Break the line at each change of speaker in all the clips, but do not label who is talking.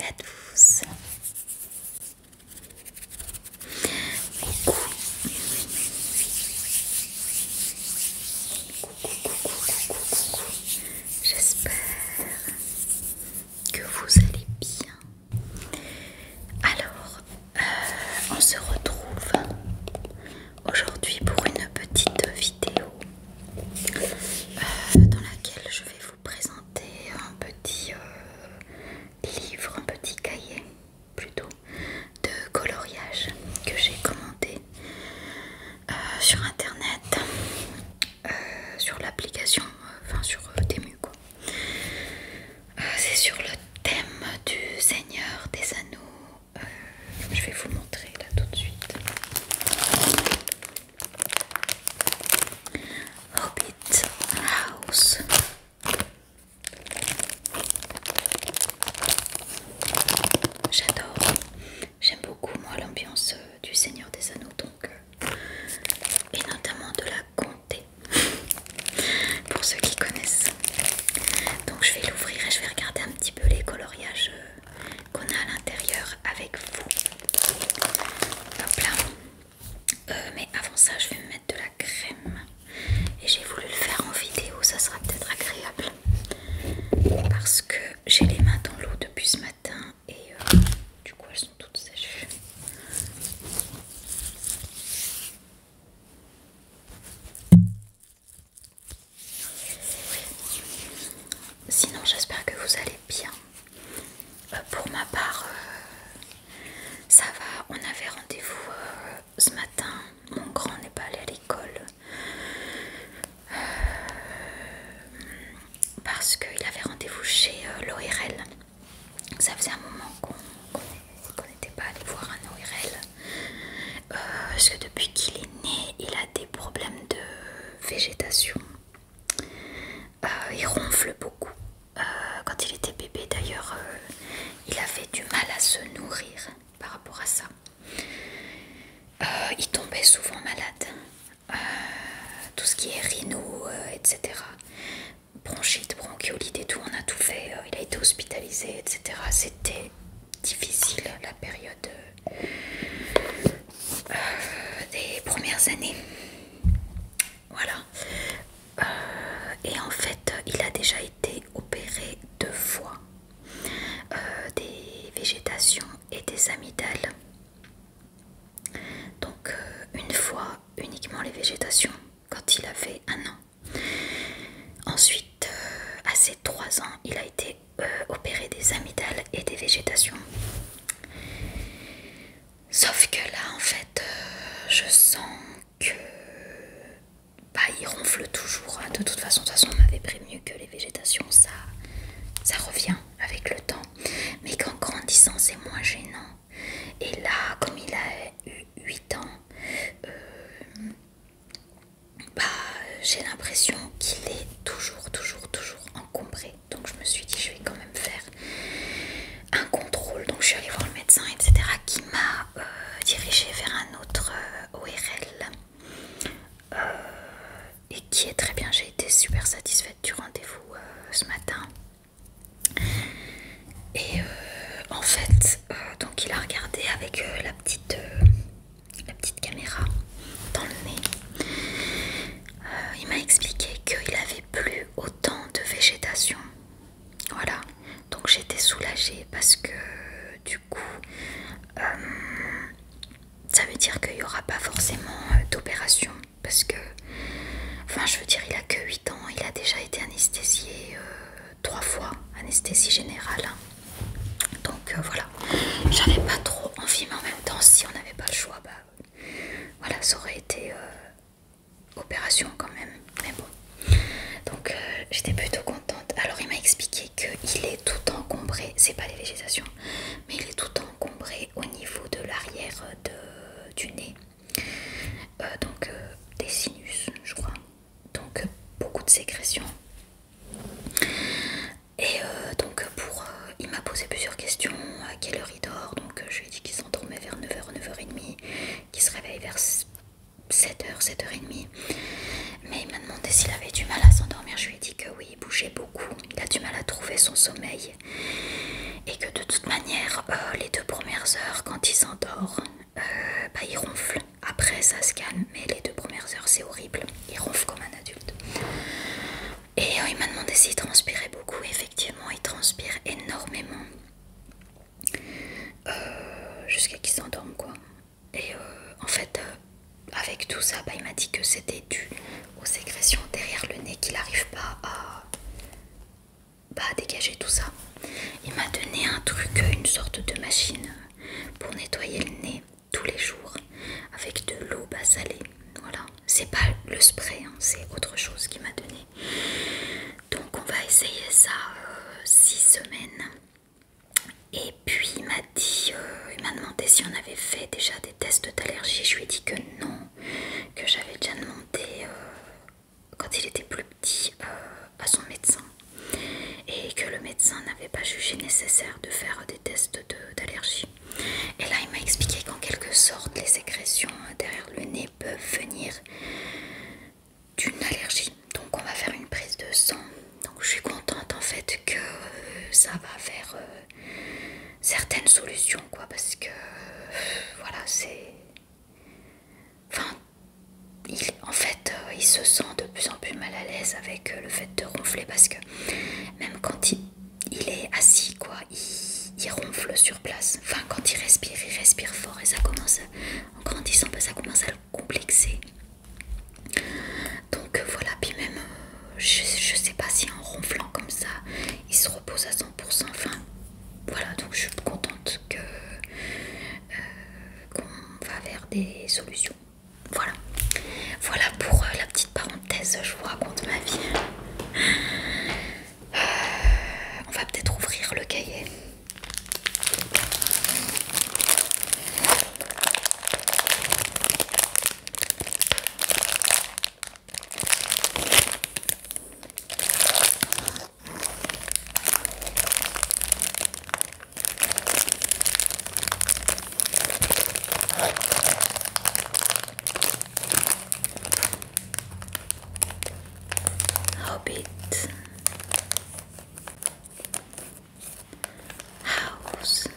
à tous. Coucou. J'espère que vous allez bien. Alors, on se retrouve aujourd'hui pour une petite vidéo dans laquelle je vais vous présenter un petit livre, un petit cahier plutôt de coloriage que j'ai commandé sur internet, sur l'application, enfin sur Temu quoi. C'est sur le thème du Seigneur des Anneaux. Je vais vous montrer là tout de suite. Hobbit House. J'adore. J'aime beaucoup moi l'ambiance du Seigneur des Anneaux, donc et notamment de la comté pour ceux qui connaissent. Donc je vais l'ouvrir et je vais regarder un petit peu les coloriages qu'on a à l'intérieur avec vous. Hop là. Mais avant ça je vais me mettre de la crème et j'ai voulu le faire en vidéo, ça sera peut-être agréable parce que j'ai les mains dans l'eau depuis ce matin et du coup elles sont toutes sèches. Sinon j'espère que vous allez bien. Pour ma part ça va, on avait rendez-vous ce matin, mon grand n'est pas allé à l'école parce qu'il avait rendez-vous chez l'ORL. Ça faisait un moment qu'on n'était pas allé voir un ORL parce que depuis qu'il est né il a des problèmes de végétation. Il ronfle beaucoup. Quand il était bébé d'ailleurs il avait du mal à se nourrir par rapport à ça. Il tombait souvent malade. Tout ce qui est rhino, etc. Bronchite, bronchiolite et tout, on a tout fait. Il a été hospitalisé, etc. C'était difficile la période des premières années. Voilà. Et en fait, il a déjà été opéré 2 fois des végétations et des amygdales. Donc une fois uniquement les végétations quand il avait 1 an. Ensuite, à ses 3 ans, il a été opéré des amygdales et des végétations. Sauf que là, en fait, je sens que il ronfle toujours. De toute façon, on m'avait prévenu que les végétations, ça revient avec le temps. Mais qu'en grandissant, c'est moins gênant. Et là, comme il a eu 8 ans, j'ai l'impression qu'il est toujours encombré. Donc je me suis dit, je vais quand même faire un contrôle. Donc je suis allée voir le médecin, etc. qui m'a dirigée vers un autre ORL. Et qui est très bien. J'ai été super satisfaite du rendez-vous ce matin. Et en fait, donc il a regardé avec la petite caméra dans le nez. Il m'a expliqué qu'il avait plus autant de végétation. Voilà. Donc j'étais soulagée parce que du coup, ça veut dire qu'il n'y aura pas forcément d'opération. Parce que, enfin je veux dire, il a que 8 ans, il a déjà été anesthésié 3 fois, anesthésie générale. Donc voilà, j'avais pas trop envie, mais en même temps, si on n'avait pas le choix, voilà, ça aurait été opération quand même. Mais bon, donc j'étais plutôt contente. Alors il m'a expliqué qu'il est tout encombré, c'est pas les végétations, mais il est tout encombré au niveau de l'arrière du nez. Donc des sinus, je crois. Donc beaucoup de sécrétions. Et donc il m'a posé plusieurs questions. À quelle heure il dort? Donc je lui ai dit qu'il s'endormait vers 9h, 9h30, qu'il se réveille vers 7h, 7h30. Mais il m'a demandé s'il avait du mal à s'endormir. Je lui ai dit que oui, il bougeait beaucoup. Il a du mal à trouver son sommeil. Et que de toute manière premières heures, quand il s'endort, bah, il ronfle. Après, ça se calme, mais les 2 premières heures, c'est horrible. Il ronfle comme un adulte. Et il m'a demandé s'il transpirait beaucoup. Effectivement, il transpire énormément. Jusqu'à qu'il s'endorme, quoi. Et en fait, avec tout ça, bah, il m'a dit que c'était dû aux sécrétions derrière le nez, qu'il n'arrive pas à dégager tout ça. Il m'a donné un truc, une sorte de machine pour nettoyer le nez tous les jours avec de l'eau bas salée. Voilà, c'est pas le spray, hein, c'est autre chose qu'il m'a donné. Donc on va essayer ça 6 semaines. Et puis il m'a dit, il m'a demandé si on avait fait déjà des tests d'allergie. Je lui ai dit que non, que j'avais déjà demandé quand il était plus petit à son médecin, et que le médecin n'avait pas jugé nécessaire de faire des tests d'allergie. Et là il m'a expliqué qu'en quelque sorte les sécrétions derrière le nez peuvent venir d'une allergie. Donc on va faire une prise de sang. Donc je suis contente en fait que ça va vers certaines solutions, quoi, parce que voilà, c'est... Enfin, en fait, il se sent de plus en plus mal à l'aise avec le fait de ronfler, parce que même quand il est assis, quoi, il ronfle sur place. Enfin, quand il respire fort, et ça commence, en grandissant, ça commence à le complexer. Donc voilà, puis même, je sais pas si en ronflant comme ça, il se repose à 100%. Enfin, voilà, donc je suis contente que qu'on va vers des solutions. Voilà. Voilà pour la petite parenthèse, je vous raconte ma vie. On va peut-être ouvrir le cahier. Hobbit House.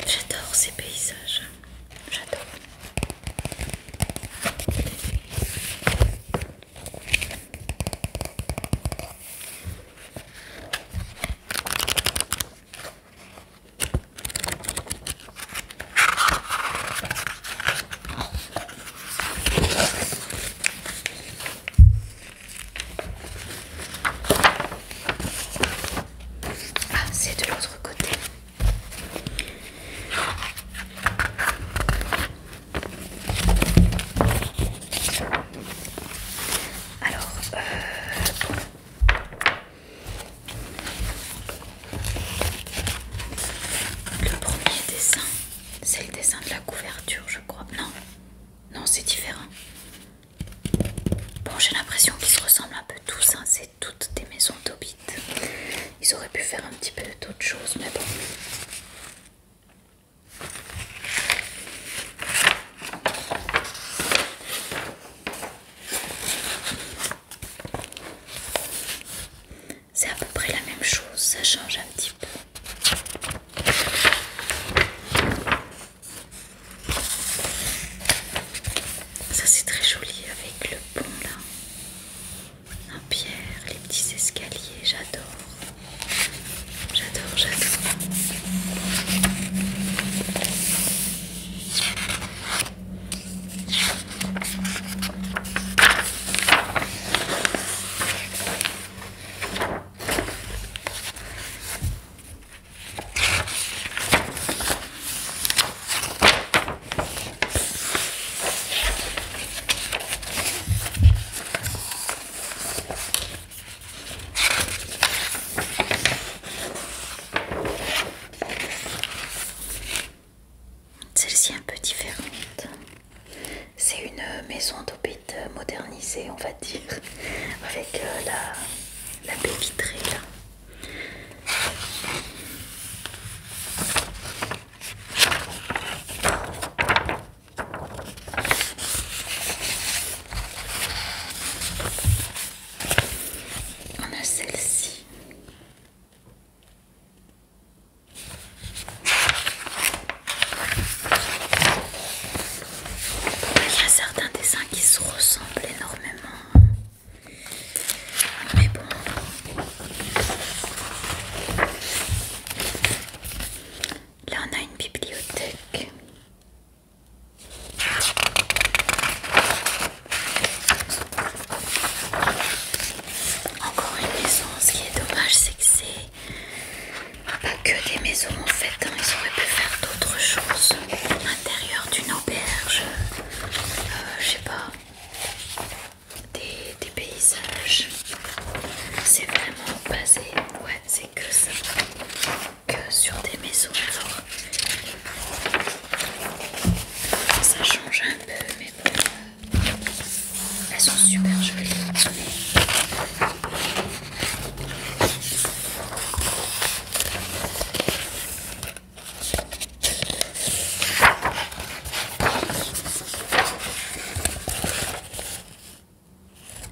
J'adore ces paysages, j'adore. Ah, c'est de l'autre côté. Alors, le premier dessin, c'est le dessin de la couverture, je crois. Non, c'est différent. Bon, j'ai l'impression qu'ils se ressemblent un peu tous, hein. C'est toutes des maisons d'Hobbit. Ils auraient pu faire un petit peu d'autres choses, mais bon. C'est à peu près la même chose, ça change un petit peu. Ça c'est très joli avec le pont là, en pierre, les petits escaliers, j'adore. J'adore, j'adore. maison d'Hobbit modernisée, on va dire, avec la baie vitrée là. On a celle-ci. Il y a certains dessins qui se ressemblent énormément. Mais bon. Là on a une bibliothèque. Encore une maison. Ce qui est dommage, c'est que c'est pas que des maisons en fait, hein. Ils auraient pu faire d'autres choses. L'intérieur d'une auberge, je sais pas, des paysages. C'est vraiment basé, ouais, c'est que ça, que sur des maisons. Alors ça change un peu, mais bon, elles sont super jolies.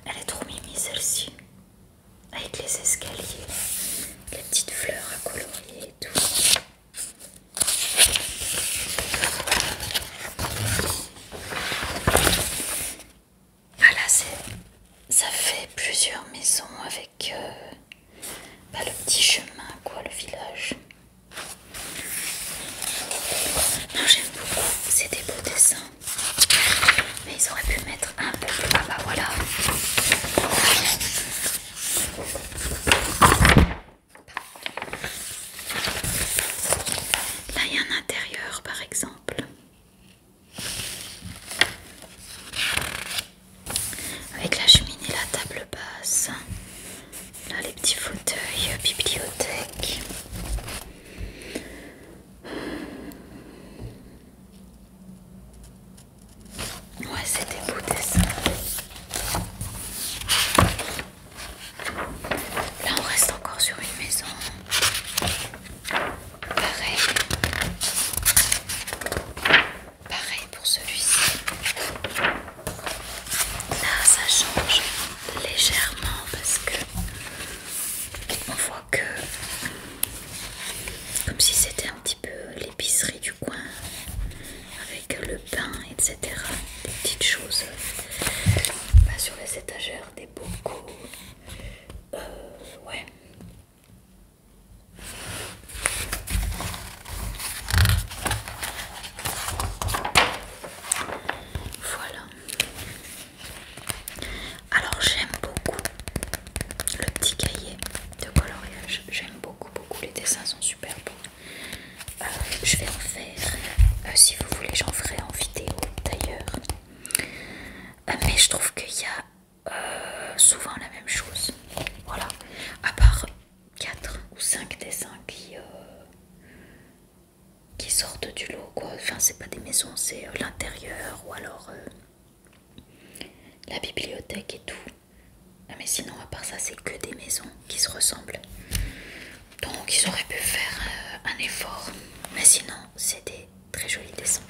Elle est trop mimi celle-ci, avec les escaliers, les petites fleurs à colorier et tout. Voilà, ça fait plusieurs maisons avec le petit chemin, quoi, le village. Non, j'aime beaucoup, c'est des beaux dessins. Mais ils auraient pu mettre un peu plus. Ah bah voilà. Là, il y a un intérieur, par exemple. Avec la cheminée, la table basse. Là, les petits fauteuils, bibliothèque. Ouais, c'est des beaux dessins. Là, on reste encore sur une maison. Pareil. Pareil pour celui-ci. Là, ça change légèrement parce que on voit que comme si c'était un petit peu l'épicerie du coin avec le pain, etc. Des petites choses sur les étagères, des bocaux. Ouais. Voilà. Alors j'aime beaucoup le petit cahier de coloriage. J'aime beaucoup, les dessins sont super beaux. Je vais en faire, si vous voulez j'en ferai en vidéo d'ailleurs. Mais je trouve qu'il y a souvent la même chose. Voilà. À part 4 ou 5 dessins qui sortent du lot, quoi. Enfin, c'est pas des maisons, c'est l'intérieur ou alors la bibliothèque et tout. Mais sinon, à part ça, c'est que des maisons qui se ressemblent. Donc, ils auraient pu faire un effort. Mais sinon, c'est des très jolis dessins.